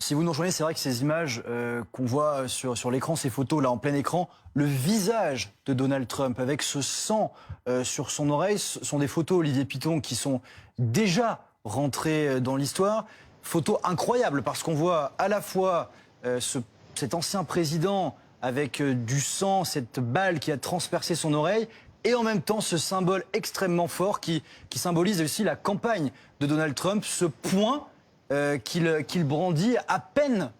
Si vous nous rejoignez, c'est vrai que ces images qu'on voit sur l'écran, ces photos là en plein écran, le visage de Donald Trump avec ce sang sur son oreille, ce sont des photos, Olivier Piton, qui sont déjà rentrées dans l'histoire. Photos incroyables parce qu'on voit à la fois cet ancien président avec du sang, cette balle qui a transpercé son oreille, et en même temps ce symbole extrêmement fort qui symbolise aussi la campagne de Donald Trump, ce poing qu'il brandit à peine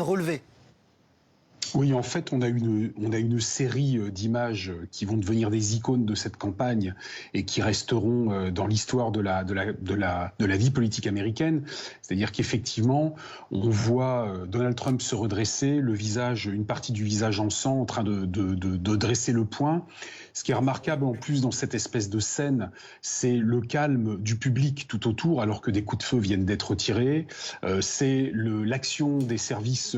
relevé. Oui, en fait, on a une série d'images qui vont devenir des icônes de cette campagne et qui resteront dans l'histoire de la vie politique américaine. C'est-à-dire qu'effectivement, on voit Donald Trump se redresser, une partie du visage en sang, en train de dresser le poing. Ce qui est remarquable en plus dans cette espèce de scène, c'est le calme du public tout autour, alors que des coups de feu viennent d'être tirés. C'est l'action des services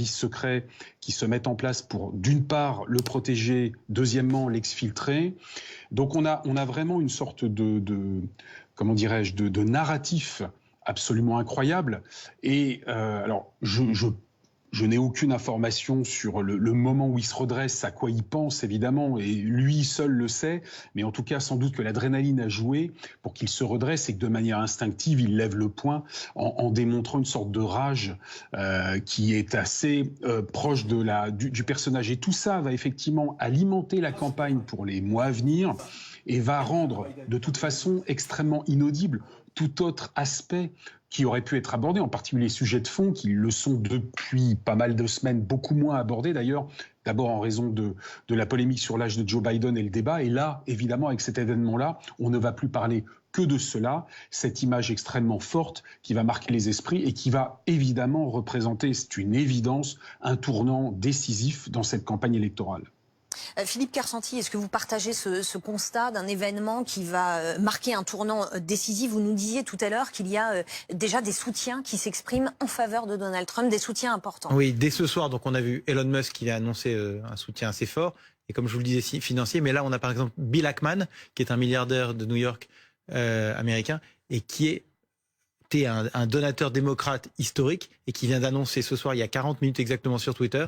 secrets qui se mettent en place pour, d'une part, le protéger, deuxièmement, l'exfiltrer. Donc on a vraiment une sorte comment dirais-je, de narratif absolument incroyable. Et alors, je n'ai aucune information sur le moment où il se redresse, à quoi il pense évidemment, et lui seul le sait, mais en tout cas sans doute que l'adrénaline a joué pour qu'il se redresse et que de manière instinctive il lève le poing en démontrant une sorte de rage qui est assez proche du personnage. Et tout ça va effectivement alimenter la campagne pour les mois à venir et va rendre de toute façon extrêmement inaudible tout autre aspect qui aurait pu être abordé, en particulier les sujets de fond, qui le sont depuis pas mal de semaines, beaucoup moins abordés d'ailleurs, d'abord en raison de la polémique sur l'âge de Joe Biden et le débat. Et là, évidemment, avec cet événement-là, on ne va plus parler que de cela, cette image extrêmement forte qui va marquer les esprits et qui va évidemment représenter, c'est une évidence, un tournant décisif dans cette campagne électorale. Philippe Kersanti, est-ce que vous partagez ce constat d'un événement qui va marquer un tournant décisif? Vous nous disiez tout à l'heure qu'il y a déjà des soutiens qui s'expriment en faveur de Donald Trump, des soutiens importants. Oui, dès ce soir, donc on a vu Elon Musk qui a annoncé un soutien assez fort, et comme je vous le disais, financier, mais là on a par exemple Bill Ackman, qui est un milliardaire de New York américain, et qui était un donateur démocrate historique, et qui vient d'annoncer ce soir, il y a 40 minutes exactement sur Twitter,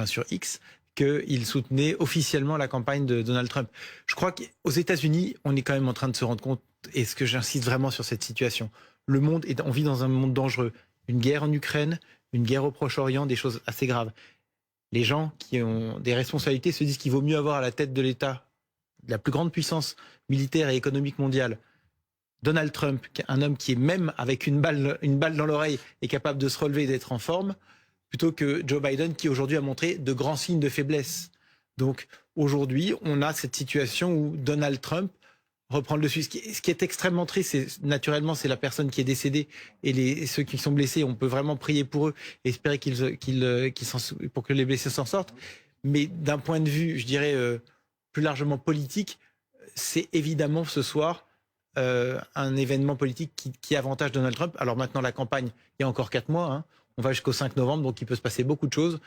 sur X, qu'il soutenait officiellement la campagne de Donald Trump. Je crois qu'aux États-Unis, on est quand même en train de se rendre compte, et ce que j'insiste vraiment sur cette situation, on vit dans un monde dangereux. Une guerre en Ukraine, une guerre au Proche-Orient, des choses assez graves. Les gens qui ont des responsabilités se disent qu'il vaut mieux avoir à la tête de l'État, de la plus grande puissance militaire et économique mondiale, Donald Trump, un homme qui est même avec une balle dans l'oreille est capable de se relever et d'être en forme, plutôt que Joe Biden qui aujourd'hui a montré de grands signes de faiblesse. Donc aujourd'hui, on a cette situation où Donald Trump reprend le dessus. Ce qui est extrêmement triste, c'est la personne qui est décédée et ceux qui sont blessés. On peut vraiment prier pour eux et espérer pour que les blessés s'en sortent. Mais d'un point de vue, je dirais, plus largement politique, c'est évidemment ce soir un événement politique qui avantage Donald Trump. Alors maintenant, la campagne, il y a encore 4 mois, on va jusqu'au 5 novembre, donc il peut se passer beaucoup de choses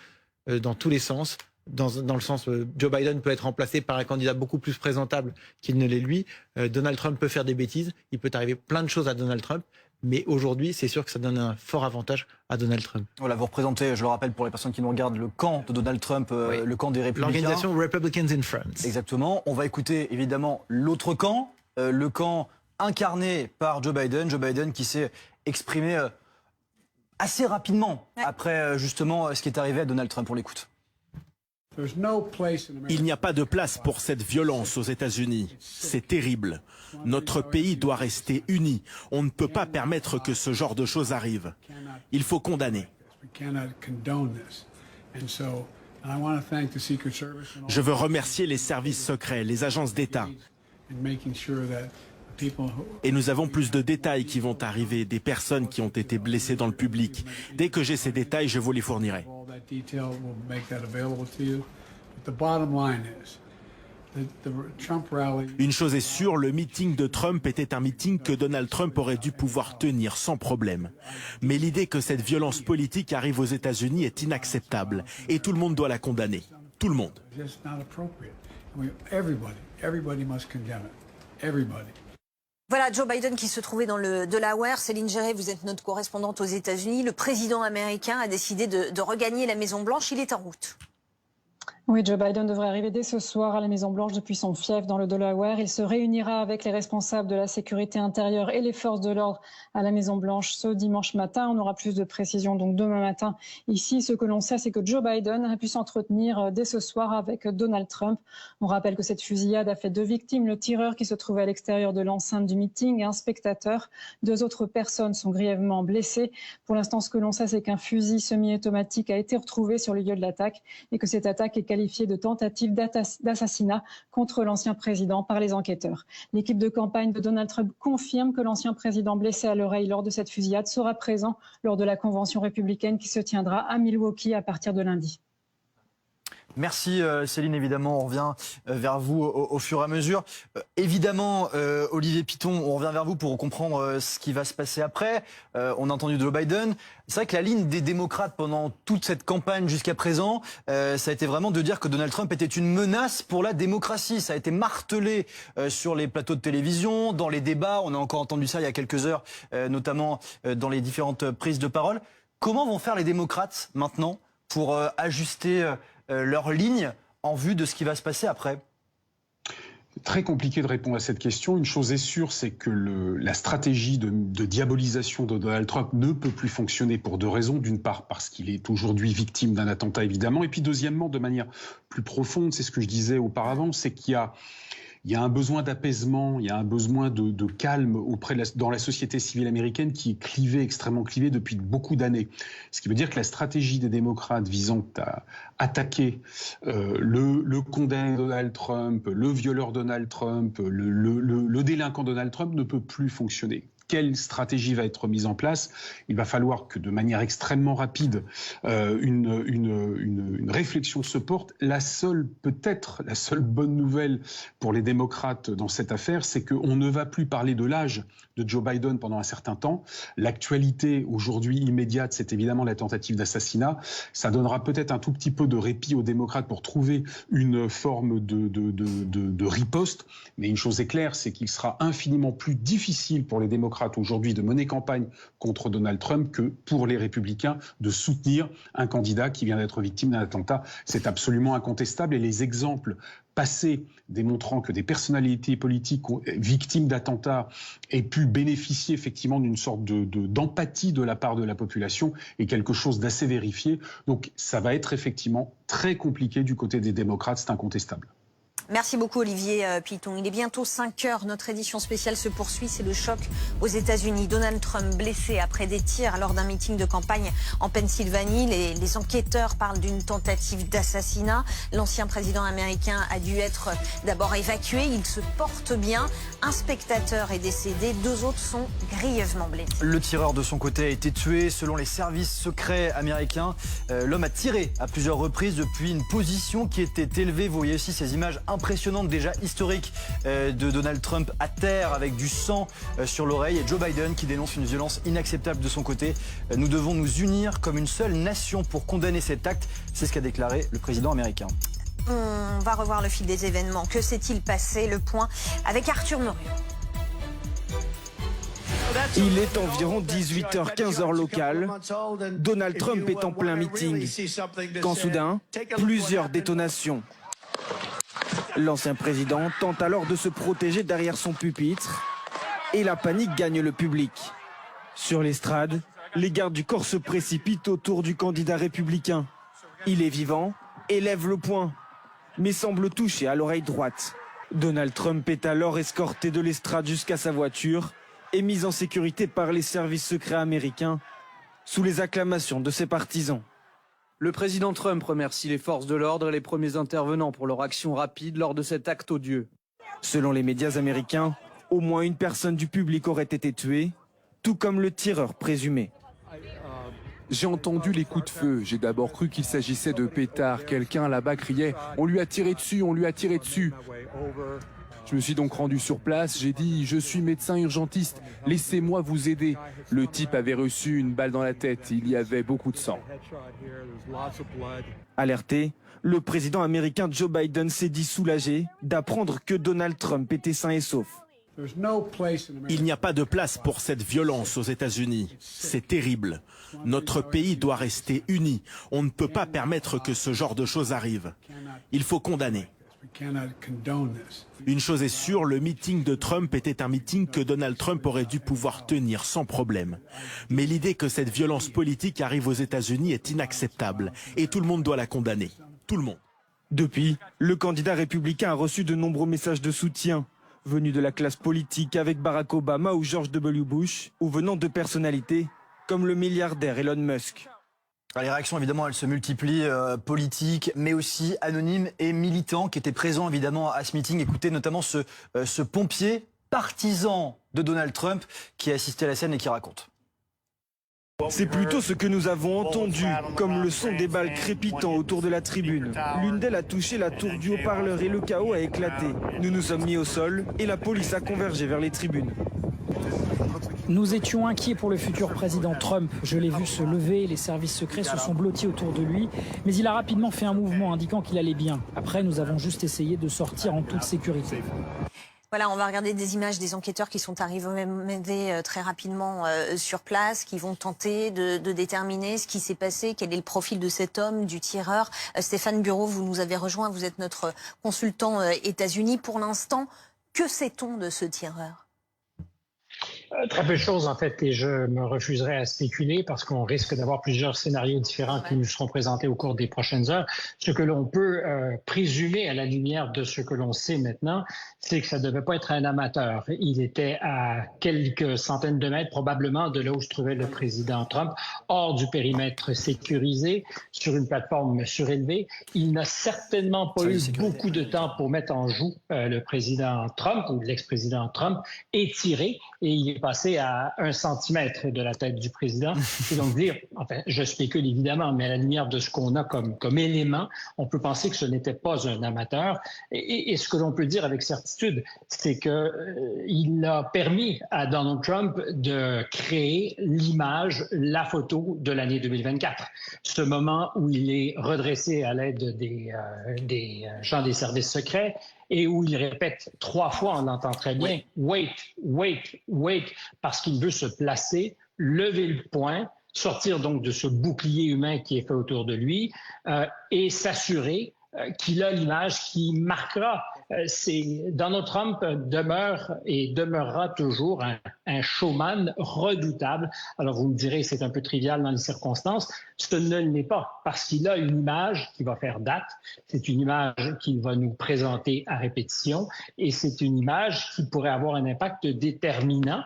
dans tous les sens. Dans le sens, Joe Biden peut être remplacé par un candidat beaucoup plus présentable qu'il ne l'est lui. Donald Trump peut faire des bêtises. Il peut arriver plein de choses à Donald Trump. Mais aujourd'hui, c'est sûr que ça donne un fort avantage à Donald Trump. Voilà, vous représentez, je le rappelle pour les personnes qui nous regardent, le camp de Donald Trump, oui. Le camp des Républicains. L'organisation Republicans in France. Exactement. On va écouter évidemment l'autre camp, le camp incarné par Joe Biden qui s'est exprimé assez rapidement après justement ce qui est arrivé à Donald Trump. On l'écoute. Il n'y a pas de place pour cette violence aux États-Unis. C'est terrible. Notre pays doit rester uni. On ne peut pas permettre que ce genre de choses arrive. Il faut condamner. Je veux remercier les services secrets, les agences d'État. Et nous avons plus de détails qui vont arriver, des personnes qui ont été blessées dans le public. Dès que j'ai ces détails, je vous les fournirai. Une chose est sûre, le meeting de Trump était un meeting que Donald Trump aurait dû pouvoir tenir sans problème. Mais l'idée que cette violence politique arrive aux États-Unis est inacceptable et tout le monde doit la condamner. Tout le monde. Voilà Joe Biden qui se trouvait dans le Delaware. Céline Géret, vous êtes notre correspondante aux États-Unis. Le président américain a décidé de regagner la Maison-Blanche. Il est en route. Oui, Joe Biden devrait arriver dès ce soir à la Maison-Blanche depuis son fief dans le Delaware. Il se réunira avec les responsables de la sécurité intérieure et les forces de l'ordre à la Maison-Blanche ce dimanche matin. On aura plus de précisions donc demain matin. Ici, ce que l'on sait, c'est que Joe Biden a pu s'entretenir dès ce soir avec Donald Trump. On rappelle que cette fusillade a fait 2 victimes. Le tireur qui se trouvait à l'extérieur de l'enceinte du meeting et un spectateur. 2 autres personnes sont grièvement blessées. Pour l'instant, ce que l'on sait, c'est qu'un fusil semi-automatique a été retrouvé sur le lieu de l'attaque et que cette attaque est qualifiée de tentative d'assassinat contre l'ancien président par les enquêteurs. L'équipe de campagne de Donald Trump confirme que l'ancien président blessé à l'oreille lors de cette fusillade sera présent lors de la convention républicaine qui se tiendra à Milwaukee à partir de lundi. Merci Céline, évidemment, on revient vers vous au fur et à mesure. Évidemment, Olivier Piton, on revient vers vous pour comprendre ce qui va se passer après. On a entendu Joe Biden. C'est vrai que la ligne des démocrates pendant toute cette campagne jusqu'à présent, ça a été vraiment de dire que Donald Trump était une menace pour la démocratie. Ça a été martelé sur les plateaux de télévision, dans les débats. On a encore entendu ça il y a quelques heures, notamment dans les différentes prises de parole. Comment vont faire les démocrates maintenant pour ajuster leur ligne en vue de ce qui va se passer après? Très compliqué de répondre à cette question. Une chose est sûre, c'est que la stratégie de diabolisation de Donald Trump ne peut plus fonctionner pour 2 raisons. D'une part, parce qu'il est aujourd'hui victime d'un attentat, évidemment. Et puis, deuxièmement, de manière plus profonde, c'est ce que je disais auparavant, c'est qu'il y a un besoin d'apaisement, il y a un besoin de calme dans la société civile américaine qui est clivée, extrêmement clivée depuis beaucoup d'années. Ce qui veut dire que la stratégie des démocrates visant à attaquer le condamné Donald Trump, le violeur Donald Trump, le délinquant Donald Trump ne peut plus fonctionner. Quelle stratégie va être mise en place? Il va falloir que de manière extrêmement rapide, une réflexion se porte. Peut-être la seule bonne nouvelle pour les démocrates dans cette affaire, c'est qu'on ne va plus parler de l'âge de Joe Biden pendant un certain temps. L'actualité aujourd'hui immédiate, c'est évidemment la tentative d'assassinat. Ça donnera peut-être un tout petit peu de répit aux démocrates pour trouver une forme de riposte. Mais une chose est claire, c'est qu'il sera infiniment plus difficile pour les démocrates aujourd'hui de mener campagne contre Donald Trump que pour les républicains de soutenir un candidat qui vient d'être victime d'un attentat. C'est absolument incontestable et les exemples passés démontrant que des personnalités politiques victimes d'attentats aient pu bénéficier effectivement d'une sorte d'empathie de la part de la population est quelque chose d'assez vérifié. Donc ça va être effectivement très compliqué du côté des démocrates, c'est incontestable. Merci beaucoup Olivier Piton. Il est bientôt 5 heures. Notre édition spéciale se poursuit. C'est le choc aux États-Unis. Donald Trump blessé après des tirs lors d'un meeting de campagne en Pennsylvanie. Les enquêteurs parlent d'une tentative d'assassinat. L'ancien président américain a dû être d'abord évacué. Il se porte bien. Un spectateur est décédé. 2 autres sont grièvement blessés. Le tireur de son côté a été tué. Selon les services secrets américains, l'homme a tiré à plusieurs reprises depuis une position qui était élevée. Vous voyez ici ces images impressionnante, déjà historique, de Donald Trump à terre avec du sang sur l'oreille, et Joe Biden qui dénonce une violence inacceptable de son côté. Nous devons nous unir comme une seule nation pour condamner cet acte, c'est ce qu'a déclaré le président américain. On va revoir le fil des événements. Que s'est-il passé? Le point avec Arthur Muriot. Il est environ 18h15 heure locale. Donald Trump est en plein meeting. Quand soudain, plusieurs détonations. L'ancien président tente alors de se protéger derrière son pupitre et la panique gagne le public. Sur l'estrade, les gardes du corps se précipitent autour du candidat républicain. Il est vivant et lève le poing, mais semble touché à l'oreille droite. Donald Trump est alors escorté de l'estrade jusqu'à sa voiture et mis en sécurité par les services secrets américains sous les acclamations de ses partisans. Le président Trump remercie les forces de l'ordre et les premiers intervenants pour leur action rapide lors de cet acte odieux. Selon les médias américains, au moins une personne du public aurait été tuée, tout comme le tireur présumé. J'ai entendu les coups de feu. J'ai d'abord cru qu'il s'agissait de pétards. Quelqu'un là-bas criait « On lui a tiré dessus, on lui a tiré dessus !» Je me suis donc rendu sur place, j'ai dit « Je suis médecin urgentiste, laissez-moi vous aider ». Le type avait reçu une balle dans la tête, il y avait beaucoup de sang. Alerté, le président américain Joe Biden s'est dit soulagé d'apprendre que Donald Trump était sain et sauf. Il n'y a pas de place pour cette violence aux États-Unis. C'est terrible. Notre pays doit rester uni. On ne peut pas permettre que ce genre de choses arrive. Il faut condamner. Une chose est sûre, le meeting de Trump était un meeting que Donald Trump aurait dû pouvoir tenir sans problème. Mais l'idée que cette violence politique arrive aux États-Unis est inacceptable. Et tout le monde doit la condamner. Tout le monde. Depuis, le candidat républicain a reçu de nombreux messages de soutien, venus de la classe politique avec Barack Obama ou George W. Bush, ou venant de personnalités comme le milliardaire Elon Musk. Les réactions, évidemment, elles se multiplient, politiques, mais aussi anonymes et militants qui étaient présents, évidemment, à ce meeting. Écoutez notamment ce pompier partisan de Donald Trump qui a assisté à la scène et qui raconte. C'est plutôt ce que nous avons entendu, comme le son des balles crépitant autour de la tribune. L'une d'elles a touché la tour du haut-parleur et le chaos a éclaté. Nous nous sommes mis au sol et la police a convergé vers les tribunes. Nous étions inquiets pour le futur président Trump. Je l'ai vu se lever, les services secrets se sont blottis autour de lui, mais il a rapidement fait un mouvement indiquant qu'il allait bien. Après, nous avons juste essayé de sortir en toute sécurité. Voilà, on va regarder des images des enquêteurs qui sont arrivés très rapidement sur place, qui vont tenter de déterminer ce qui s'est passé, quel est le profil de cet homme, du tireur. Stéphane Bureau, vous nous avez rejoint, vous êtes notre consultant États-Unis. Pour l'instant, que sait-on de ce tireur ? Très peu de choses en fait, et je me refuserai à spéculer parce qu'on risque d'avoir plusieurs scénarios différents qui nous seront présentés au cours des prochaines heures. Ce que l'on peut présumer à la lumière de ce que l'on sait maintenant, c'est que ça ne devait pas être un amateur. Il était à quelques centaines de mètres probablement de là où se trouvait le président Trump, hors du périmètre sécurisé, sur une plateforme surélevée. Il n'a certainement pas eu beaucoup de temps pour mettre en joue le président Trump ou l'ex-président Trump et tirer. Et il est passé à 1 centimètre de la tête du président. Et donc dire, enfin, je spécule évidemment, mais à la lumière de ce qu'on a comme élément, on peut penser que ce n'était pas un amateur. Et ce que l'on peut dire avec certitude, c'est qu'il a permis à Donald Trump de créer l'image, la photo de l'année 2024. Ce moment où il est redressé à l'aide des gens des services secrets, et où il répète 3 fois, on l'entend très bien, wait, wait, wait, parce qu'il veut se placer, lever le poing, sortir donc de ce bouclier humain qui est fait autour de lui et s'assurer qu'il a l'image qui marquera. Donald Trump demeure et demeurera toujours un showman redoutable. Alors vous me direz, c'est un peu trivial dans les circonstances. Ce ne l'est pas, parce qu'il a une image qui va faire date. C'est une image qu'il va nous présenter à répétition et c'est une image qui pourrait avoir un impact déterminant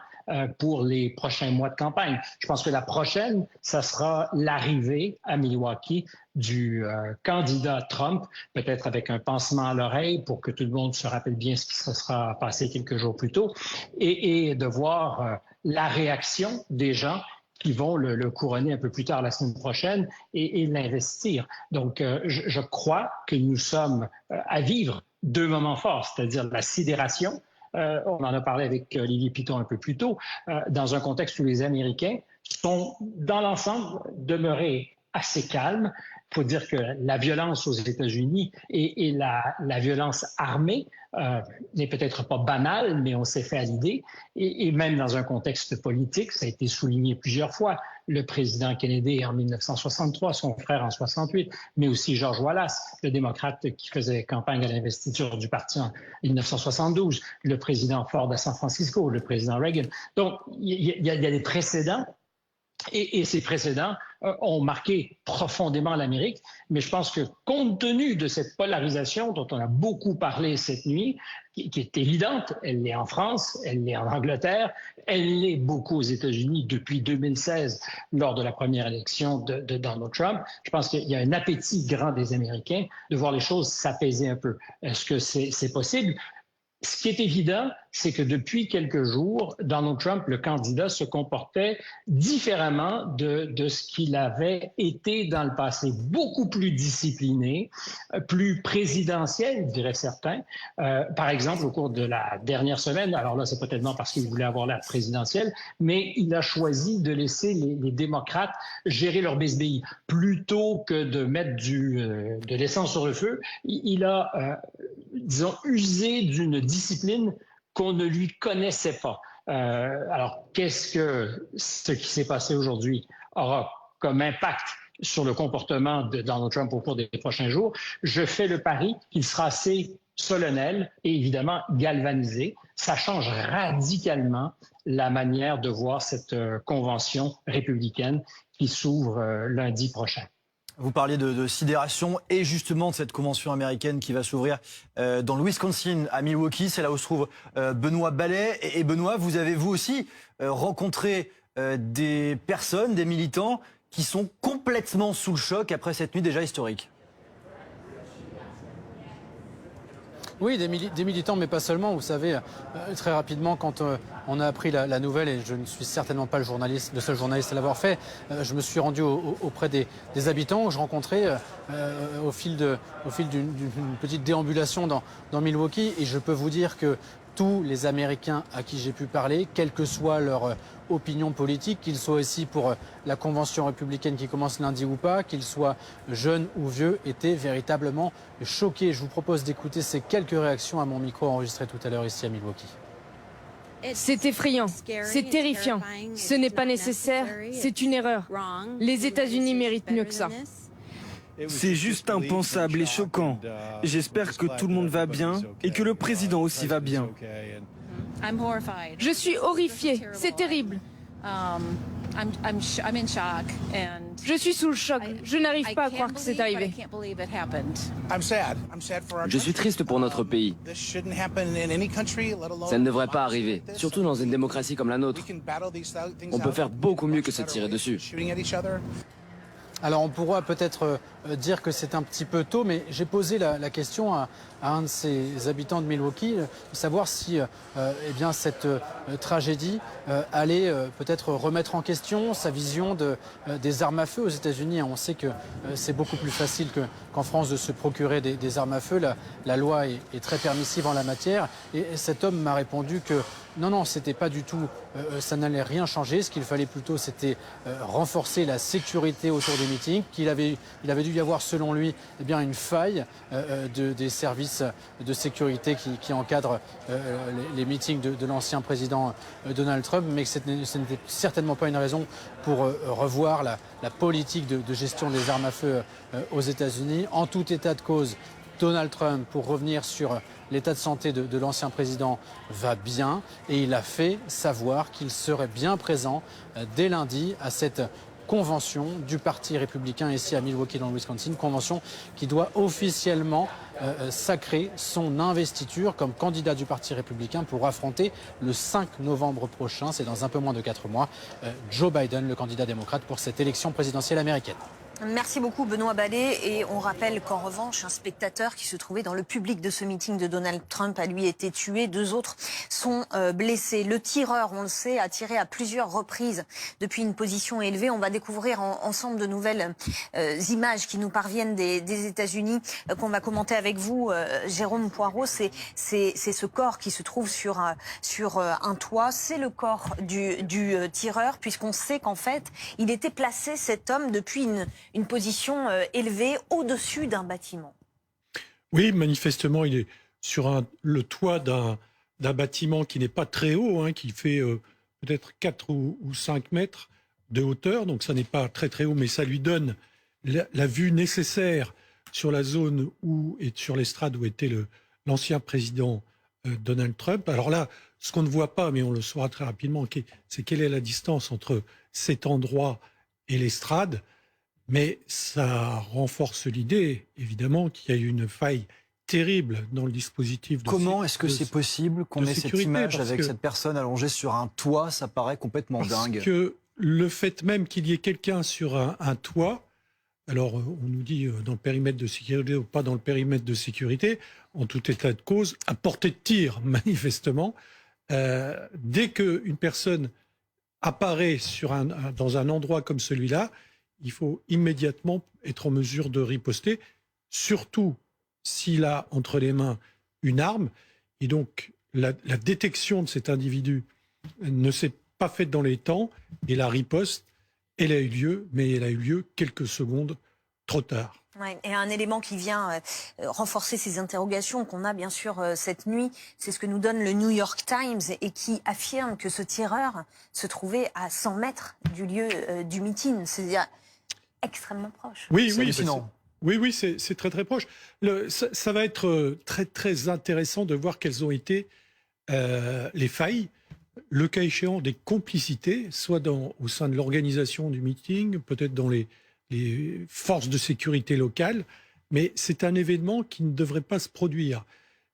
pour les prochains mois de campagne. Je pense que la prochaine, ça sera l'arrivée à Milwaukee du candidat Trump, peut-être avec un pansement à l'oreille pour que tout le monde se rappelle bien ce qui se sera passé quelques jours plus tôt, et de voir la réaction des gens qui vont le couronner un peu plus tard la semaine prochaine et l'investir. Donc, je crois que nous sommes à vivre 2 moments forts, c'est-à-dire la sidération. On en a parlé avec Olivier Piton un peu plus tôt, dans un contexte où les Américains sont, dans l'ensemble, demeurés assez calmes. Il faut dire que la violence aux États-Unis et la violence armée n'est peut-être pas banale, mais on s'est fait à l'idée. Et même dans un contexte politique, ça a été souligné plusieurs fois. Le président Kennedy en 1963, son frère en 68, mais aussi George Wallace, le démocrate qui faisait campagne à l'investiture du parti en 1972, le président Ford à San Francisco, le président Reagan. Donc, il y a des précédents. Et ces précédents ont marqué profondément l'Amérique, mais je pense que compte tenu de cette polarisation dont on a beaucoup parlé cette nuit, qui est évidente, elle l'est en France, elle l'est en Angleterre, elle l'est beaucoup aux États-Unis depuis 2016 lors de la première élection de Donald Trump. Je pense qu'il y a un appétit grand des Américains de voir les choses s'apaiser un peu. Est-ce que c'est possible? Ce qui est évident, c'est que depuis quelques jours, Donald Trump, le candidat, se comportait différemment de ce qu'il avait été dans le passé. Beaucoup plus discipliné, plus présidentiel, diraient certains. Par exemple, au cours de la dernière semaine, alors là, c'est peut-être parce qu'il voulait avoir la présidentielle, mais il a choisi de laisser les démocrates gérer leur bisbille. Plutôt que de mettre de l'essence sur le feu, il a, disons, usé d'une discipline qu'on ne lui connaissait pas. Alors, qu'est-ce que ce qui s'est passé aujourd'hui aura comme impact sur le comportement de Donald Trump au cours des prochains jours? Je fais le pari qu'il sera assez solennel et évidemment galvanisé. Ça change radicalement la manière de voir cette convention républicaine qui s'ouvre lundi prochain. Vous parliez de sidération et justement de cette convention américaine qui va s'ouvrir dans le Wisconsin, à Milwaukee. C'est là où se trouve Benoît Ballet. Et Benoît, vous avez vous aussi rencontré des personnes, des militants qui sont complètement sous le choc après cette nuit déjà historique. Oui, des militants, mais pas seulement. Vous savez, très rapidement, quand on a appris la nouvelle, et je ne suis certainement pas le seul journaliste à l'avoir fait, je me suis rendu auprès des habitants que je rencontrais au fil d'une petite déambulation dans Milwaukee. Et je peux vous dire que tous les Américains à qui j'ai pu parler, quelle que soit leur opinion politique, qu'ils soient ici pour la convention républicaine qui commence lundi ou pas, qu'ils soient jeunes ou vieux, étaient véritablement choqués. Je vous propose d'écouter ces quelques réactions à mon micro enregistré tout à l'heure ici à Milwaukee. C'est effrayant, c'est terrifiant. Ce n'est pas nécessaire, c'est une erreur. Les États-Unis méritent mieux que ça. C'est juste impensable et choquant. J'espère que tout le monde va bien et que le président aussi va bien. Je suis horrifiée, c'est terrible. Je suis sous le choc, je n'arrive pas à croire que c'est arrivé. Je suis triste pour notre pays. Ça ne devrait pas arriver, surtout dans une démocratie comme la nôtre. On peut faire beaucoup mieux que se tirer dessus. Alors on pourra peut-être dire que c'est un petit peu tôt, mais j'ai posé la question à un de ces habitants de Milwaukee, de savoir si eh bien, cette tragédie allait peut-être remettre en question sa vision des armes à feu aux États-Unis. On sait que c'est beaucoup plus facile qu'en France de se procurer des armes à feu. La loi est très permissive en la matière. Et cet homme m'a répondu que non, c'était pas du tout, ça n'allait rien changer. Ce qu'il fallait plutôt, c'était renforcer la sécurité autour des meetings, qu'il avait dû y avoir, selon lui, eh bien, une faille des services de sécurité qui encadrent les meetings de l'ancien président Donald Trump, mais que ce n'était certainement pas une raison pour revoir la politique de gestion des armes à feu aux États-Unis. En tout état de cause, Donald Trump, pour revenir sur l'état de santé de l'ancien président, va bien, et il a fait savoir qu'il serait bien présent dès lundi à cette convention du Parti républicain ici à Milwaukee dans le Wisconsin, convention qui doit officiellement sacrer son investiture comme candidat du Parti républicain pour affronter le 5 novembre prochain, c'est dans un peu moins de 4 mois, Joe Biden, le candidat démocrate pour cette élection présidentielle américaine. Merci beaucoup Benoît Ballet, et on rappelle qu'en revanche un spectateur qui se trouvait dans le public de ce meeting de Donald Trump a lui été tué, 2 autres sont blessés. Le tireur, on le sait, a tiré à plusieurs reprises depuis une position élevée. On va découvrir ensemble de nouvelles images qui nous parviennent des États-Unis qu'on va commenter avec vous, Jérôme Poirot. C'est ce corps qui se trouve sur un toit, c'est le corps du tireur, puisqu'on sait qu'en fait il était placé, cet homme, depuis une position élevée au-dessus d'un bâtiment. Oui, manifestement, il est sur le toit d'un bâtiment qui n'est pas très haut, qui fait peut-être 4 ou 5 mètres de hauteur, donc ça n'est pas très très haut, mais ça lui donne la vue nécessaire sur la zone et sur l'estrade où était l'ancien président Donald Trump. Alors là, ce qu'on ne voit pas, mais on le saura très rapidement, c'est quelle est la distance entre cet endroit et l'estrade. Mais ça renforce l'idée, évidemment, qu'il y a eu une faille terrible dans le dispositif de Comment est-ce que c'est possible qu'on ait cette image avec cette personne allongée sur un toit? Ça paraît complètement dingue. Parce que le fait même qu'il y ait quelqu'un sur un toit, alors on nous dit dans le périmètre de sécurité ou pas dans le périmètre de sécurité, en tout état de cause, à portée de tir, manifestement, dès qu'une personne apparaît dans un endroit comme celui-là, il faut immédiatement être en mesure de riposter, surtout s'il a entre les mains une arme. Et donc, la détection de cet individu ne s'est pas faite dans les temps, et la riposte, elle a eu lieu, mais elle a eu lieu quelques secondes trop tard. Ouais, et un élément qui vient renforcer ces interrogations qu'on a bien sûr cette nuit, c'est ce que nous donne le New York Times et qui affirme que ce tireur se trouvait à 100 mètres du lieu du meeting, c'est-à-dire extrêmement proche. Oui, c'est oui, hallucinant. Oui, c'est très très proche. Ça va être très très intéressant de voir quelles ont été les failles, le cas échéant des complicités, soit au sein de l'organisation du meeting, peut-être dans les forces de sécurité locales, mais c'est un événement qui ne devrait pas se produire.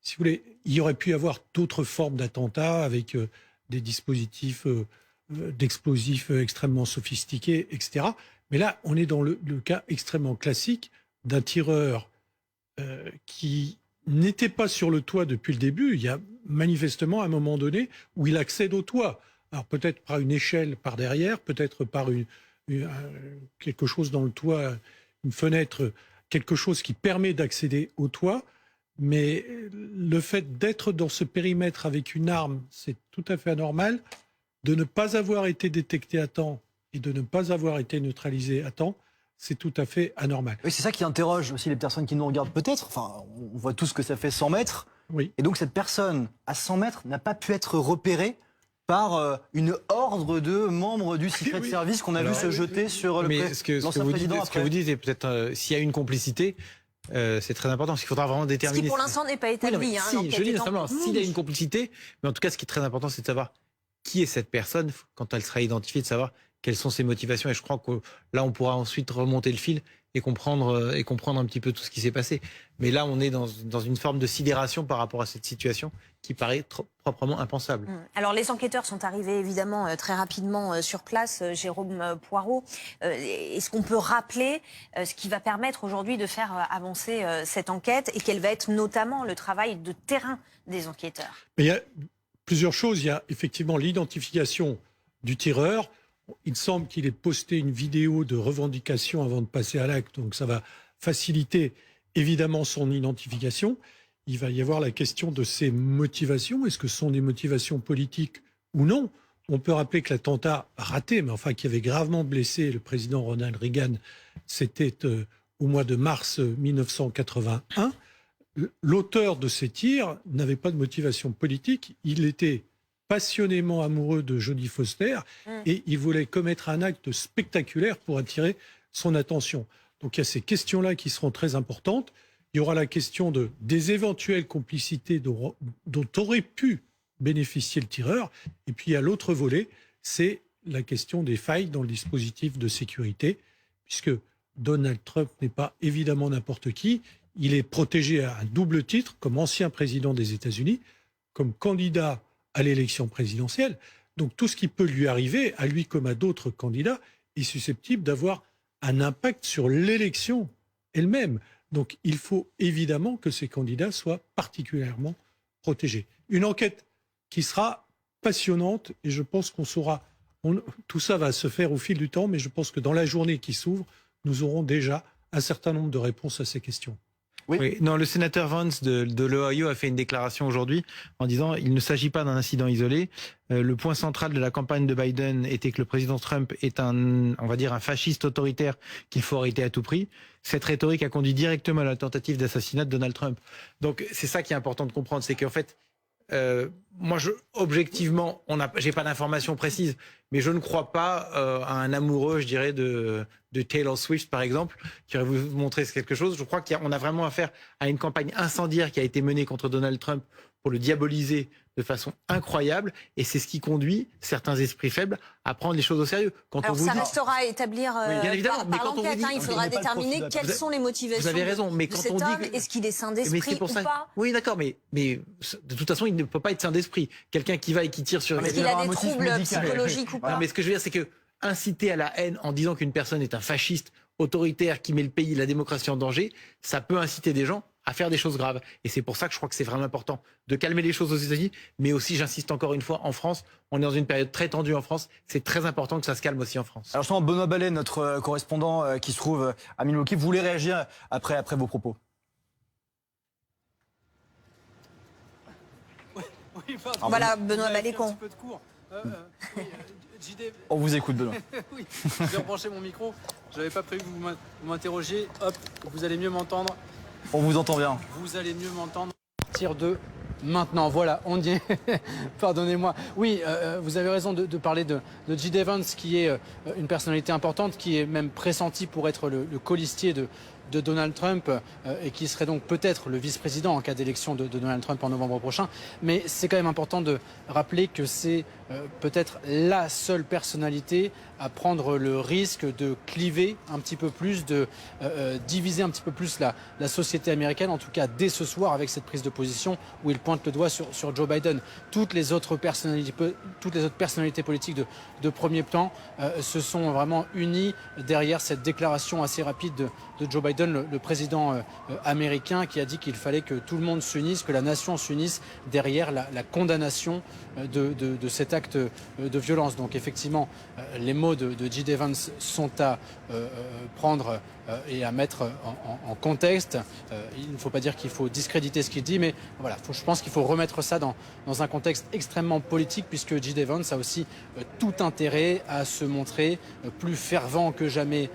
Si vous voulez, il y aurait pu y avoir d'autres formes d'attentats avec des dispositifs d'explosifs extrêmement sophistiqués, etc. Mais là, on est dans le cas extrêmement classique d'un tireur qui n'était pas sur le toit depuis le début. Il y a manifestement un moment donné où il accède au toit. Alors peut-être par une échelle par derrière, peut-être par quelque chose dans le toit, une fenêtre, quelque chose qui permet d'accéder au toit. Mais le fait d'être dans ce périmètre avec une arme, c'est tout à fait anormal. De ne pas avoir été détecté à temps et de ne pas avoir été neutralisé à temps, c'est tout à fait anormal. Oui, c'est ça qui interroge aussi les personnes qui nous regardent peut-être. Enfin, on voit tous que ça fait 100 mètres. Oui. Et donc cette personne à 100 mètres n'a pas pu être repérée par une horde de membres du Secret Service qu'on a vu se jeter sur l'ancien président. Ce que vous dites, et peut-être s'il y a une complicité, c'est très important, parce qu'il faudra vraiment déterminer. Ce qui pour l'instant n'est pas établi. Si, je dis simplement, s'il y a une complicité, mais en tout cas, ce qui est très important, c'est de savoir qui est cette personne, quand elle sera identifiée, de savoir quelles sont ses motivations. Et je crois que là, on pourra ensuite remonter le fil et comprendre un petit peu tout ce qui s'est passé. Mais là, on est dans une forme de sidération par rapport à cette situation qui paraît proprement impensable. Alors, les enquêteurs sont arrivés évidemment très rapidement sur place. Jérôme Poirot, est-ce qu'on peut rappeler ce qui va permettre aujourd'hui de faire avancer cette enquête et quel va être notamment le travail de terrain des enquêteurs? Mais il y a plusieurs choses. Il y a effectivement l'identification du tireur. Il semble qu'il ait posté une vidéo de revendication avant de passer à l'acte, donc ça va faciliter évidemment son identification. Il va y avoir la question de ses motivations. Est-ce que ce sont des motivations politiques ou non? On peut rappeler que l'attentat raté, mais enfin qui avait gravement blessé le président Ronald Reagan, c'était au mois de mars 1981. L'auteur de ces tirs n'avait pas de motivation politique. Il était passionnément amoureux de Jodie Foster et il voulait commettre un acte spectaculaire pour attirer son attention. Donc il y a ces questions-là qui seront très importantes. Il y aura la question des éventuelles complicités dont aurait pu bénéficier le tireur. Et puis il y a l'autre volet, c'est la question des failles dans le dispositif de sécurité, puisque Donald Trump n'est pas évidemment n'importe qui. Il est protégé à un double titre, comme ancien président des États-Unis, comme candidat à l'élection présidentielle. Donc tout ce qui peut lui arriver, à lui comme à d'autres candidats, est susceptible d'avoir un impact sur l'élection elle-même. Donc il faut évidemment que ces candidats soient particulièrement protégés. Une enquête qui sera passionnante et je pense qu'on saura... tout ça va se faire au fil du temps, mais je pense que dans la journée qui s'ouvre, nous aurons déjà un certain nombre de réponses à ces questions. Oui. Non, le sénateur Vance de l'Ohio a fait une déclaration aujourd'hui en disant il ne s'agit pas d'un incident isolé. Le point central de la campagne de Biden était que le président Trump est un fasciste autoritaire qu'il faut arrêter à tout prix. Cette rhétorique a conduit directement à la tentative d'assassinat de Donald Trump. Donc c'est ça qui est important de comprendre, c'est qu'en fait, objectivement, j'ai pas d'informations précises, mais je ne crois pas à un amoureux, je dirais, de Taylor Swift, par exemple, qui aurait voulu vous montrer quelque chose. Je crois qu'on a vraiment affaire à une campagne incendiaire qui a été menée contre Donald Trump pour le diaboliser de façon incroyable, et c'est ce qui conduit certains esprits faibles à prendre les choses au sérieux. Alors ça restera à établir bien évidemment, par l'enquête. Il faudra déterminer quelles sont les motivations vous avez raison, mais de cet homme. Est-ce qu'il est sain d'esprit ou pas? Oui, d'accord, mais de toute façon, il ne peut pas être sain d'esprit. Quelqu'un qui va et qui tire sur... Est-ce qu'il a des troubles psychologiques ou pas? Non, mais ce que je veux dire, c'est que inciter à la haine en disant qu'une personne est un fasciste autoritaire qui met le pays, la démocratie en danger, ça peut inciter des gens à faire des choses graves. Et c'est pour ça que je crois que c'est vraiment important de calmer les choses aux États-Unis, mais aussi, j'insiste encore une fois, en France, on est dans une période très tendue en France, c'est très important que ça se calme aussi en France. Alors justement, Benoît Ballet, notre correspondant qui se trouve à Milwaukee, vous voulez réagir après vos propos? Voilà, Benoît Ballet. On vous écoute, Benoît. Oui, j'ai rebranché mon micro. Je n'avais pas prévu que vous m'interrogiez. Hop, vous allez mieux m'entendre. On vous entend bien. Vous allez mieux m'entendre à partir de maintenant. Voilà, on y est. Pardonnez-moi. Oui, vous avez raison de parler de J.D. Vance, qui est une personnalité importante, qui est même pressenti pour être le colistier de Donald Trump et qui serait donc peut-être le vice-président en cas d'élection de Donald Trump en novembre prochain. Mais c'est quand même important de rappeler que c'est peut-être la seule personnalité à prendre le risque de cliver un petit peu plus, de diviser un petit peu plus la société américaine, en tout cas dès ce soir avec cette prise de position où il pointe le doigt sur Joe Biden. Toutes les autres personnalités politiques de premier plan se sont vraiment unies derrière cette déclaration assez rapide de Joe Biden, le président américain, qui a dit qu'il fallait que tout le monde s'unisse, que la nation s'unisse derrière la condamnation de cet acte de violence. Donc effectivement, les mots de J.D. Vance sont à prendre et à mettre en contexte. Il ne faut pas dire qu'il faut discréditer ce qu'il dit, mais voilà, je pense qu'il faut remettre ça dans un contexte extrêmement politique, puisque J.D. Vance a aussi tout intérêt à se montrer plus fervent que jamais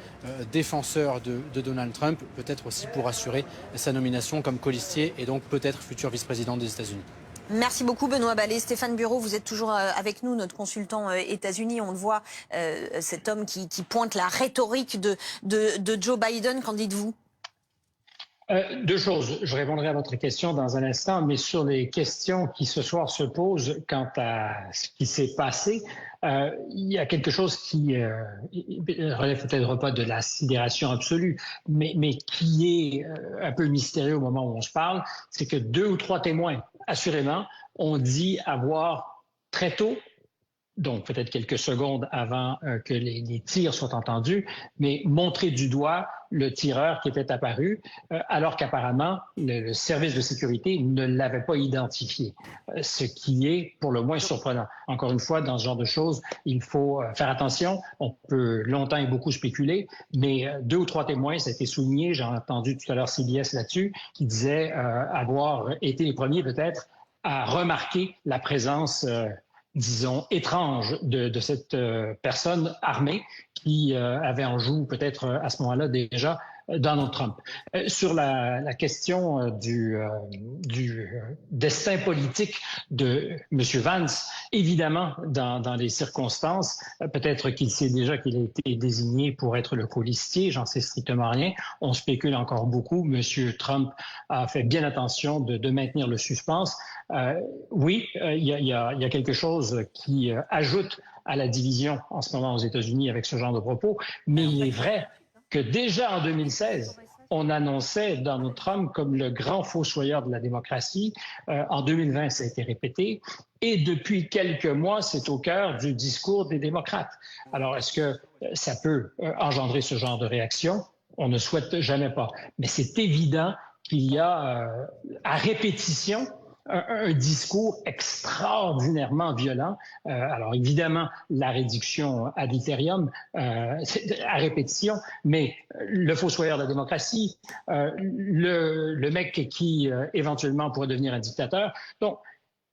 défenseur de Donald Trump, peut-être aussi pour assurer sa nomination comme colistier et donc peut-être futur vice-président des États-Unis. Merci beaucoup Benoît Ballet. Stéphane Bureau, vous êtes toujours avec nous, notre consultant États-Unis. On le voit, cet homme qui pointe la rhétorique de Joe Biden. Qu'en dites-vous? Deux choses. Je répondrai à votre question dans un instant, mais sur les questions qui ce soir se posent quant à ce qui s'est passé, il y a quelque chose qui relève peut-être pas de la sidération absolue, mais qui est un peu mystérieux au moment où on se parle, c'est que 2 ou 3 témoins, assurément, ont dit avoir très tôt, donc peut-être quelques secondes avant que les tirs soient entendus, mais montré du doigt le tireur qui était apparu, alors qu'apparemment le service de sécurité ne l'avait pas identifié, ce qui est pour le moins surprenant. Encore une fois, dans ce genre de choses, il faut faire attention. On peut longtemps et beaucoup spéculer, mais 2 ou 3 témoins, ça a été souligné, j'ai entendu tout à l'heure CBS là-dessus, qui disaient avoir été les premiers peut-être à remarquer la présence disons, étrange de cette personne armée qui avait en joue peut-être à ce moment-là déjà Donald Trump. Sur la question du destin politique de M. Vance, évidemment, dans les circonstances, peut-être qu'il sait déjà qu'il a été désigné pour être le colistier, j'en sais strictement rien. On spécule encore beaucoup. M. Trump a fait bien attention de maintenir le suspense. Oui, il y a quelque chose qui ajoute à la division en ce moment aux États-Unis avec ce genre de propos, mais il est vrai que déjà en 2016, on annonçait Donald Trump comme le grand fossoyeur de la démocratie. En 2020, ça a été répété. Et depuis quelques mois, c'est au cœur du discours des démocrates. Alors, est-ce que ça peut engendrer ce genre de réaction? On ne souhaite jamais pas. Mais c'est évident qu'il y a à répétition un discours extraordinairement violent. Alors évidemment, la réduction ad literium, à répétition, mais le fossoyeur de la démocratie, le mec qui éventuellement pourrait devenir un dictateur. Donc,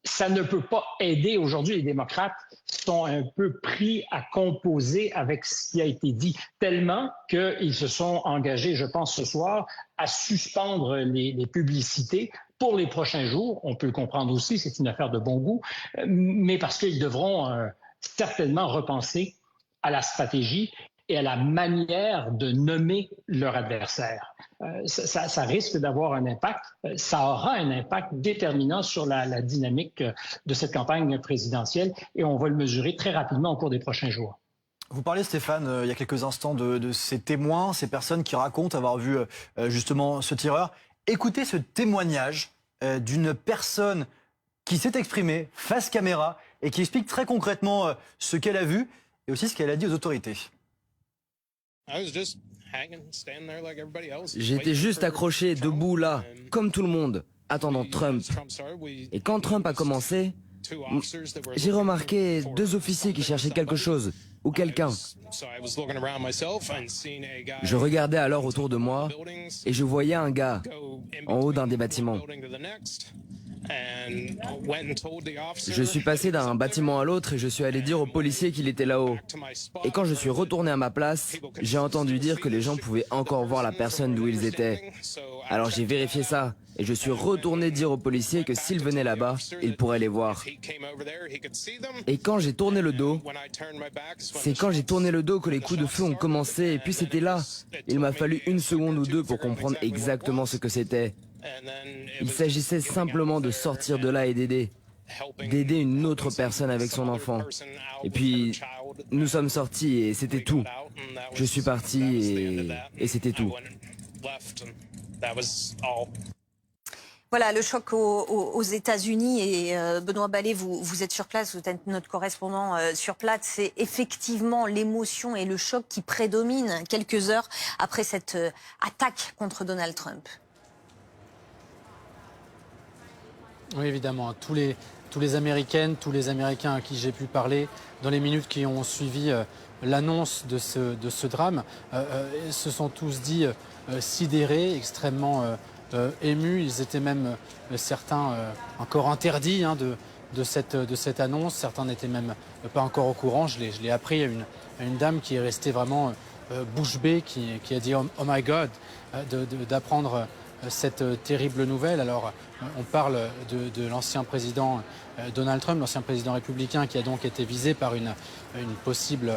ça ne peut pas aider. Aujourd'hui, les démocrates sont un peu pris à composer avec ce qui a été dit, tellement qu'ils se sont engagés, je pense, ce soir, à suspendre les publicités pour les prochains jours. On peut le comprendre aussi, c'est une affaire de bon goût, mais parce qu'ils devront certainement repenser à la stratégie et à la manière de nommer leur adversaire. Ça risque d'avoir un impact, ça aura un impact déterminant sur la dynamique de cette campagne présidentielle et on va le mesurer très rapidement au cours des prochains jours. Vous parlez, Stéphane, il y a quelques instants de ces témoins, ces personnes qui racontent avoir vu justement ce tireur. Écoutez ce témoignage d'une personne qui s'est exprimée face caméra et qui explique très concrètement ce qu'elle a vu et aussi ce qu'elle a dit aux autorités. J'étais juste accroché, debout là, comme tout le monde, attendant Trump. Et quand Trump a commencé, j'ai remarqué 2 officiers qui cherchaient quelque chose, ou quelqu'un. Je regardais alors autour de moi, et je voyais un gars, en haut d'un des bâtiments. Je suis passé d'un bâtiment à l'autre et je suis allé dire aux policiers qu'il était là-haut. Et quand je suis retourné à ma place, j'ai entendu dire que les gens pouvaient encore voir la personne d'où ils étaient. Alors j'ai vérifié ça et je suis retourné dire aux policiers que s'ils venaient là-bas, ils pourraient les voir. Et quand j'ai tourné le dos, c'est quand j'ai tourné le dos que les coups de feu ont commencé et puis c'était là. Il m'a fallu 1 seconde ou 2 pour comprendre exactement ce que c'était. Il s'agissait simplement de sortir de là et d'aider une autre personne avec son enfant. Et puis, nous sommes sortis et c'était tout. Je suis parti et c'était tout. Voilà, le choc aux États-Unis et Benoît Ballet, vous êtes sur place, vous êtes notre correspondant sur place. C'est effectivement l'émotion et le choc qui prédominent quelques heures après cette attaque contre Donald Trump. Oui, évidemment. Tous les Américaines, tous les Américains à qui j'ai pu parler dans les minutes qui ont suivi l'annonce de ce drame se sont tous dit sidérés, extrêmement émus. Ils étaient même certains encore interdits de cette annonce. Certains n'étaient même pas encore au courant. Je l'ai appris à une dame qui est restée vraiment bouche bée, qui a dit « Oh my God !» d'apprendre cette terrible nouvelle. Alors, on parle de l'ancien président Donald Trump, l'ancien président républicain qui a donc été visé par une possible,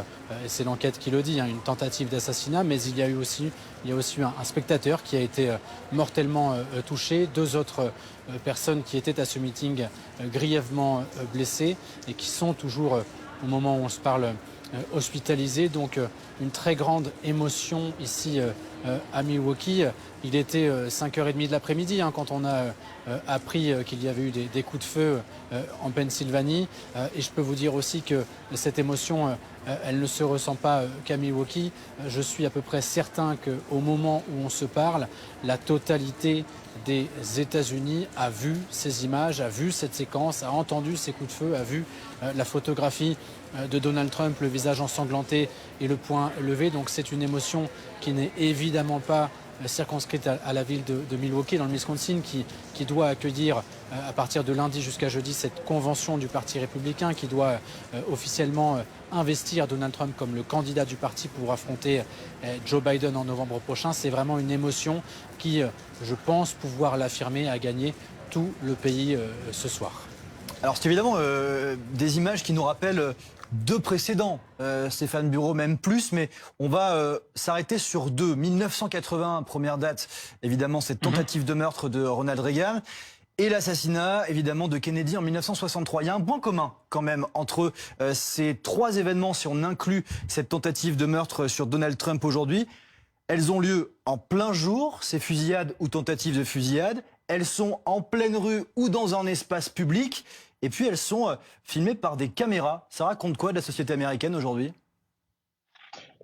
c'est l'enquête qui le dit, une tentative d'assassinat, mais il y a aussi un spectateur qui a été mortellement touché, 2 autres personnes qui étaient à ce meeting grièvement blessées et qui sont toujours, au moment où on se parle, hospitalisés. Donc une très grande émotion ici à Milwaukee. Il était 5h30 de l'après-midi quand on a appris qu'il y avait eu des coups de feu en Pennsylvanie. Et je peux vous dire aussi que cette émotion, elle ne se ressent pas qu'à Milwaukee. Je suis à peu près certain qu'au moment où on se parle, la totalité des États-Unis a vu ces images, a vu cette séquence, a entendu ces coups de feu, a vu la photographie de Donald Trump, le visage ensanglanté et le poing levé. Donc c'est une émotion qui n'est évidemment pas circonscrite à la ville de Milwaukee, dans le Wisconsin, qui doit accueillir à partir de lundi jusqu'à jeudi cette convention du Parti républicain, qui doit officiellement investir Donald Trump comme le candidat du parti pour affronter Joe Biden en novembre prochain. C'est vraiment une émotion qui, je pense pouvoir l'affirmer, a gagné tout le pays ce soir. Alors c'est évidemment des images qui nous rappellent 2 précédents, Stéphane Bureau, même plus, mais on va s'arrêter sur 2. 1981, première date, évidemment, cette tentative de meurtre de Ronald Reagan, et l'assassinat, évidemment, de Kennedy en 1963. Il y a un point commun, quand même, entre ces 3 événements, si on inclut cette tentative de meurtre sur Donald Trump aujourd'hui. Elles ont lieu en plein jour, ces fusillades ou tentatives de fusillade. Elles sont en pleine rue ou dans un espace public. Et puis elles sont filmées par des caméras. Ça raconte quoi de la société américaine aujourd'hui ?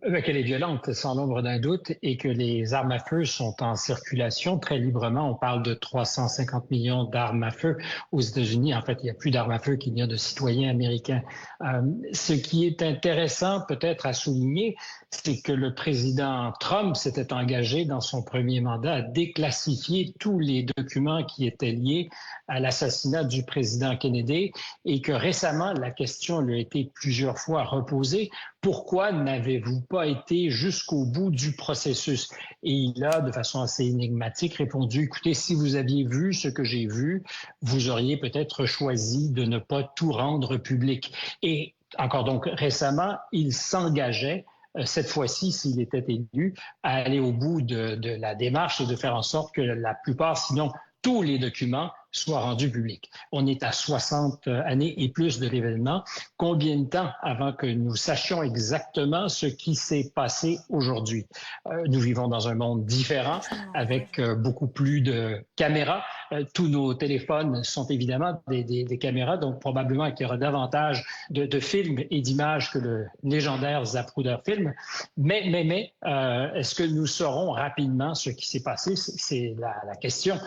Qu'elle est violente, sans l'ombre d'un doute, et que les armes à feu sont en circulation très librement. On parle de 350 millions d'armes à feu aux États-Unis. En fait, il y a plus d'armes à feu qu'il n'y a de citoyens américains. Ce qui est intéressant peut-être à souligner, c'est que le président Trump s'était engagé dans son premier mandat à déclassifier tous les documents qui étaient liés à l'assassinat du président Kennedy et que récemment, la question lui a été plusieurs fois reposée. Pourquoi n'avez-vous pas été jusqu'au bout du processus? Et il a, de façon assez énigmatique, répondu, écoutez, si vous aviez vu ce que j'ai vu, vous auriez peut-être choisi de ne pas tout rendre public. Et encore donc récemment, il s'engageait cette fois-ci, s'il était élu, à aller au bout de la démarche et de faire en sorte que la plupart, sinon tous les documents, soient rendus publics. On est à 60 années et plus de l'événement. Combien de temps avant que nous sachions exactement ce qui s'est passé aujourd'hui? Nous vivons dans un monde différent, avec beaucoup plus de caméras. Tous nos téléphones sont évidemment des caméras, donc probablement qu'il y aura davantage de films et d'images que le légendaire Zapruder film. Mais est-ce que nous saurons rapidement ce qui s'est passé? C'est la question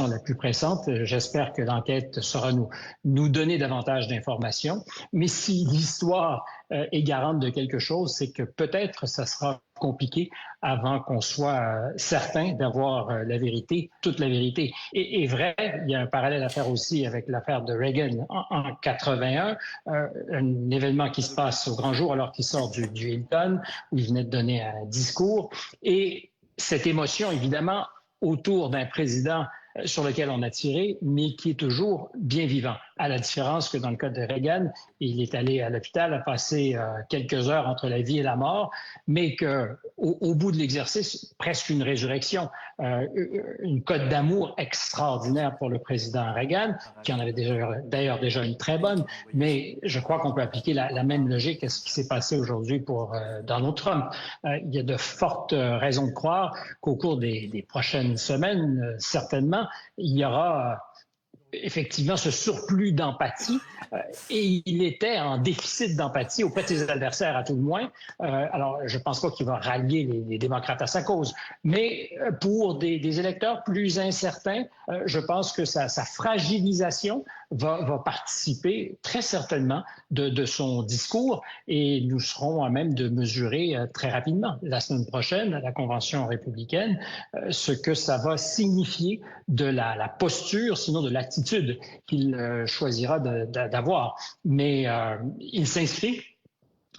la plus pressante. J'espère que l'enquête saura nous donner davantage d'informations. Mais si l'histoire est garante de quelque chose, c'est que peut-être ça sera compliqué avant qu'on soit certain d'avoir la vérité, toute la vérité. Et vrai, il y a un parallèle à faire aussi avec l'affaire de Reagan en 81, un événement qui se passe au grand jour alors qu'il sort du Hilton, où il venait de donner un discours. Et cette émotion, évidemment, autour d'un président sur lequel on a tiré, mais qui est toujours bien vivant. À la différence que dans le cas de Reagan, il est allé à l'hôpital, a passé quelques heures entre la vie et la mort, mais qu'au bout de l'exercice, presque une résurrection, une cote d'amour extraordinaire pour le président Reagan, qui en avait d'ailleurs déjà une très bonne, mais je crois qu'on peut appliquer la même logique à ce qui s'est passé aujourd'hui pour Donald Trump. Il y a de fortes raisons de croire qu'au cours des prochaines semaines, certainement, il y aura effectivement ce surplus d'empathie et il était en déficit d'empathie auprès de ses adversaires à tout le moins. Alors, je ne pense pas qu'il va rallier les démocrates à sa cause, mais pour des électeurs plus incertains, je pense que sa fragilisation va participer très certainement de son discours et nous serons à même de mesurer très rapidement la semaine prochaine à la Convention républicaine ce que ça va signifier de la posture, sinon de l'attitude qu'il choisira d'avoir. Mais il s'inscrit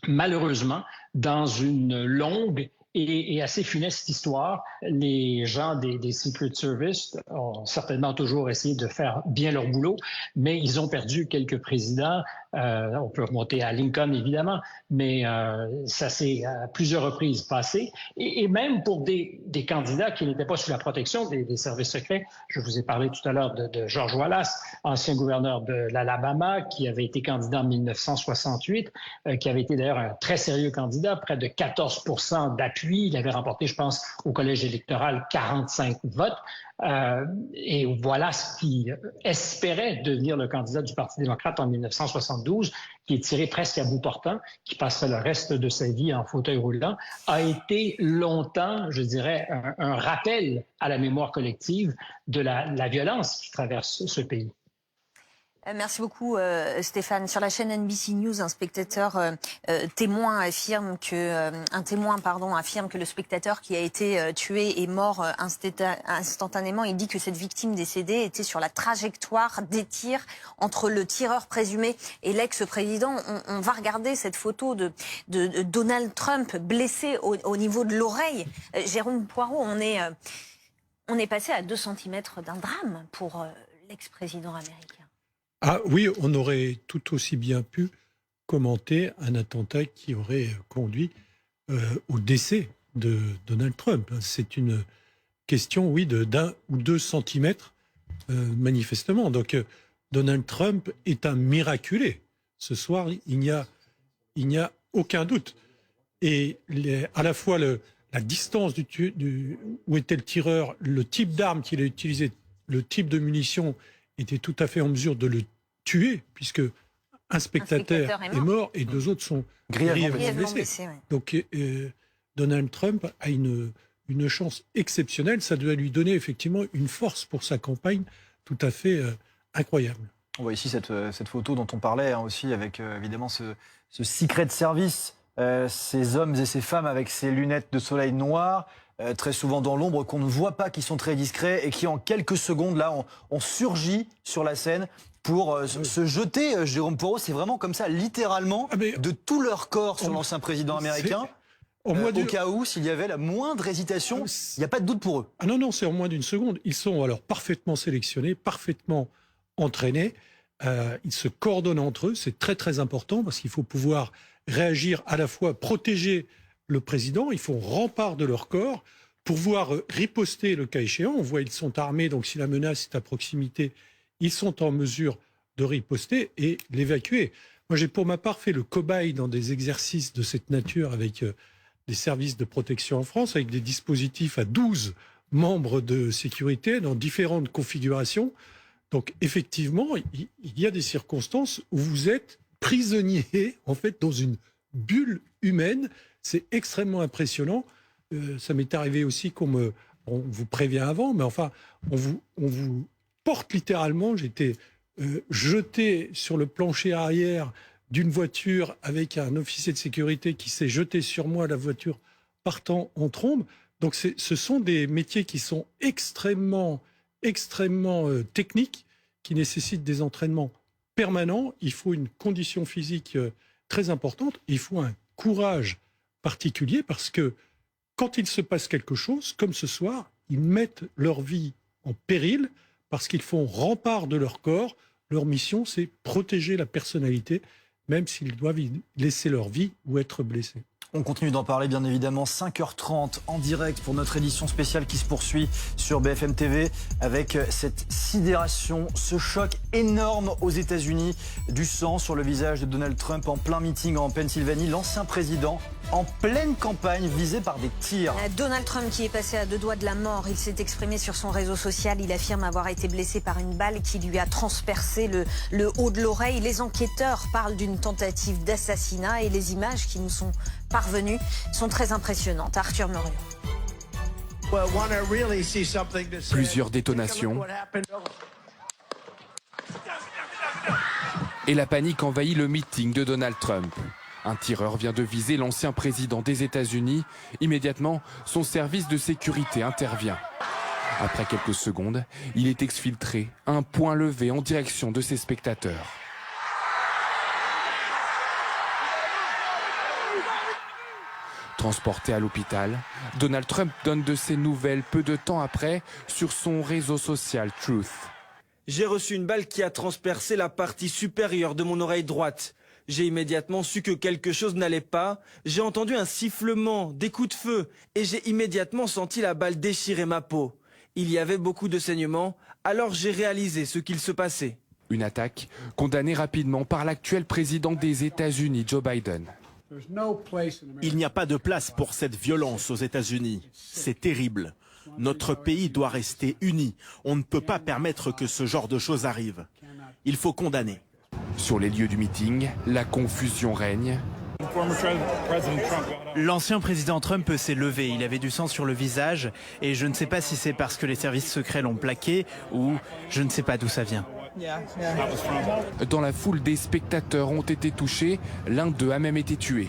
malheureusement dans une longue et assez funeste histoire. Les gens des Secret Service ont certainement toujours essayé de faire bien leur boulot, mais ils ont perdu quelques présidents. On peut remonter à Lincoln, évidemment, mais ça s'est à plusieurs reprises passé. Et même pour des candidats qui n'étaient pas sous la protection des services secrets. Je vous ai parlé tout à l'heure de George Wallace, ancien gouverneur de l'Alabama, qui avait été candidat en 1968, qui avait été d'ailleurs un très sérieux candidat, près de 14% d'appui. Il avait remporté, je pense, au collège électoral 45 votes. Et voilà ce qui espérait devenir le candidat du Parti démocrate en 1972, qui est tiré presque à bout portant, qui passerait le reste de sa vie en fauteuil roulant, a été longtemps, je dirais, un rappel à la mémoire collective de la violence qui traverse ce pays. Merci beaucoup Stéphane. Sur la chaîne NBC News, un témoin affirme que le spectateur qui a été tué est mort instantanément. Il dit que cette victime décédée était sur la trajectoire des tirs entre le tireur présumé et l'ex-président. On va regarder cette photo de Donald Trump blessé au niveau de l'oreille. Jérôme Poirot, on est passé à 2 centimètres d'un drame pour l'ex-président américain. Ah oui, on aurait tout aussi bien pu commenter un attentat qui aurait conduit au décès de Donald Trump. C'est une question, oui, d'1 ou 2 centimètres, manifestement. Donc, Donald Trump est un miraculé. Ce soir, il n'y a aucun doute. Et à la fois la distance où était le tireur, le type d'arme qu'il a utilisé, le type de munitions était tout à fait en mesure de le tuer, puisque un spectateur est mort et 2 autres sont grièvement blessés. Ouais. Donc Donald Trump a une chance exceptionnelle. Ça doit lui donner effectivement une force pour sa campagne tout à fait incroyable. On voit ici cette photo dont on parlait aussi, avec évidemment ce Secret Service, ces hommes et ces femmes avec ces lunettes de soleil noires, très souvent dans l'ombre, qu'on ne voit pas, qui sont très discrets et qui en quelques secondes là ont surgi sur la scène pour se jeter. Jérôme Poirot, c'est vraiment comme ça, littéralement, de tout leur corps sur l'ancien président américain. Au cas où, s'il y avait la moindre hésitation, il n'y a pas de doute pour eux. Ah non, c'est en moins d'une seconde. Ils sont alors parfaitement sélectionnés, parfaitement entraînés. Ils se coordonnent entre eux. C'est très très important parce qu'il faut pouvoir réagir, à la fois protéger le président, ils font rempart de leur corps, pouvoir riposter le cas échéant. On voit, ils sont armés, donc si la menace est à proximité, ils sont en mesure de riposter et l'évacuer. Moi, j'ai pour ma part fait le cobaye dans des exercices de cette nature avec des services de protection en France, avec des dispositifs à 12 membres de sécurité dans différentes configurations. Donc, effectivement, il y a des circonstances où vous êtes prisonnier, en fait, dans une bulle humaine. C'est extrêmement impressionnant. Ça m'est arrivé aussi on vous prévient avant, mais enfin, on vous porte littéralement. J'étais jeté sur le plancher arrière d'une voiture avec un officier de sécurité qui s'est jeté sur moi. La voiture partant en trombe. Donc ce sont des métiers qui sont extrêmement techniques, qui nécessitent des entraînements permanents. Il faut une condition physique très importante. Il faut un courage particulier parce que quand il se passe quelque chose, comme ce soir, ils mettent leur vie en péril parce qu'ils font rempart de leur corps. Leur mission, c'est protéger la personnalité, même s'ils doivent y laisser leur vie ou être blessés. On continue d'en parler bien évidemment, 5h30 en direct pour notre édition spéciale qui se poursuit sur BFM TV avec cette sidération, ce choc énorme aux États-Unis, du sang sur le visage de Donald Trump en plein meeting en Pennsylvanie, l'ancien président en pleine campagne visé par des tirs. Donald Trump qui est passé à 2 doigts de la mort, il s'est exprimé sur son réseau social, il affirme avoir été blessé par une balle qui lui a transpercé le haut de l'oreille. Les enquêteurs parlent d'une tentative d'assassinat et les images qui nous sont parvenues sont très impressionnantes. Arthur Muriot. Plusieurs détonations. Et la panique envahit le meeting de Donald Trump. Un tireur vient de viser l'ancien président des États-Unis. Immédiatement, son service de sécurité intervient. Après quelques secondes, il est exfiltré, un poing levé en direction de ses spectateurs. Transporté à l'hôpital, Donald Trump donne de ses nouvelles peu de temps après sur son réseau social Truth. J'ai reçu une balle qui a transpercé la partie supérieure de mon oreille droite. J'ai immédiatement su que quelque chose n'allait pas. J'ai entendu un sifflement, des coups de feu, et j'ai immédiatement senti la balle déchirer ma peau. Il y avait beaucoup de saignements, alors j'ai réalisé ce qu'il se passait. Une attaque condamnée rapidement par l'actuel président des États-Unis, Joe Biden. Il n'y a pas de place pour cette violence aux États-Unis. C'est terrible. Notre pays doit rester uni. On ne peut pas permettre que ce genre de choses arrive. Il faut condamner. Sur les lieux du meeting, la confusion règne. L'ancien président Trump s'est levé, il avait du sang sur le visage et je ne sais pas si c'est parce que les services secrets l'ont plaqué ou je ne sais pas d'où ça vient. Dans la foule, des spectateurs ont été touchés, l'un d'eux a même été tué.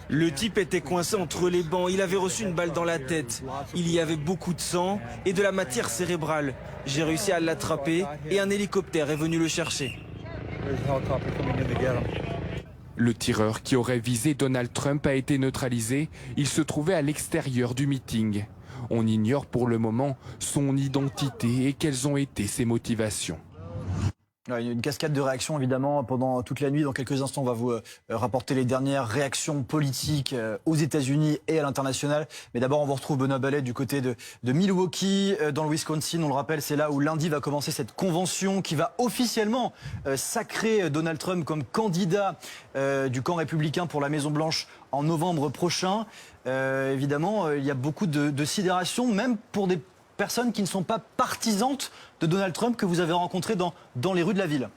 Le type était coincé entre les bancs, il avait reçu une balle dans la tête. Il y avait beaucoup de sang et de la matière cérébrale. J'ai réussi à l'attraper et un hélicoptère est venu le chercher. Le tireur qui aurait visé Donald Trump a été neutralisé. Il se trouvait à l'extérieur du meeting. On ignore pour le moment son identité et quelles ont été ses motivations. Une cascade de réactions évidemment pendant toute la nuit. Dans quelques instants, on va vous rapporter les dernières réactions politiques aux États-Unis et à l'international. Mais d'abord, on vous retrouve Benoît Ballet du côté de Milwaukee, dans le Wisconsin. On le rappelle, c'est là où lundi va commencer cette convention qui va officiellement sacrer Donald Trump comme candidat du camp républicain pour la Maison-Blanche en novembre prochain. Évidemment, il y a beaucoup de sidération, même pour des personnes qui ne sont pas partisanes de Donald Trump que vous avez rencontrées dans les rues de la ville.